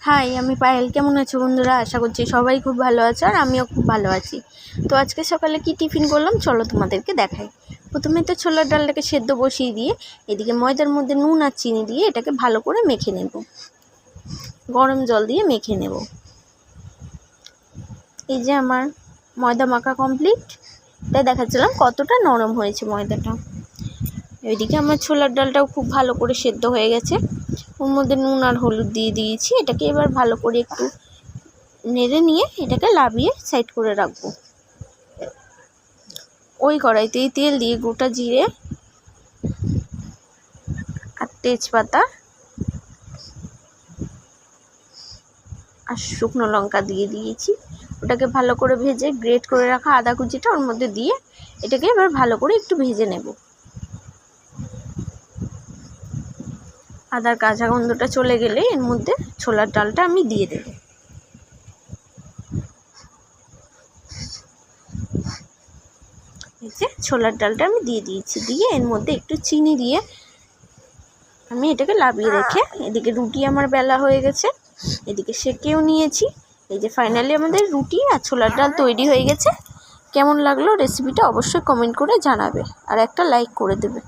High, আমি পায়েল। কেমন আছো বন্ধুরা? আশা করছি সবাই খুব ভালো আছে, আর আমিও খুব ভালো আছি। তো আজকে সকালে কি টিফিন করলাম চলো তোমাদেরকে দেখাই। প্রথমে তো ছোলার ডালটাকে সেদ্ধ বসিয়ে দিয়ে এদিকে ময়দার মধ্যে নুন আর চিনি দিয়ে এটাকে ভালো করে মেখে নেব, গরম জল দিয়ে মেখে নেব। এই যে আমার ময়দা মাখা কমপ্লিট। তাই দেখাচ্ছিলাম কতটা নরম হয়েছে ময়দাটা। এদিকে আমার ছোলার ডালটাও খুব ভালো করে সেদ্ধ হয়ে গেছে। ওর মধ্যে নুন আর হলুদ দিয়ে দিয়েছি। এটাকে এবার ভালো করে একটু নেড়ে নিয়ে এটাকে লাবিয়ে সাইড করে রাখবো। ওই কড়াইতেই তেল দিয়ে গোটা জিরে আর তেজপাতা আর শুকনো লঙ্কা দিয়ে দিয়েছি। ওটাকে ভালো করে ভেজে গ্রেট করে রাখা আদা কুচিটা ওর মধ্যে দিয়ে এটাকে এবার ভালো করে একটু ভেজে নেব। আদার কাঁচা গন্ধটা চলে গেলে এর মধ্যে ছোলার ডালটা আমি দিয়ে দেব। এই যে ছোলার ডালটা আমি দিয়ে দিয়েছি, দিয়ে এর মধ্যে একটু চিনি দিয়ে আমি এটাকে লাবিয়ে রেখে এদিকে রুটি আমার বেলা হয়ে গেছে, এদিকে সেকেও নিয়েছি। এই যে ফাইনালি আমাদের রুটি আর ছোলার ডাল তৈরি হয়ে গেছে। কেমন লাগলো রেসিপিটা অবশ্যই কমেন্ট করে জানাবে, আর একটা লাইক করে দেবে।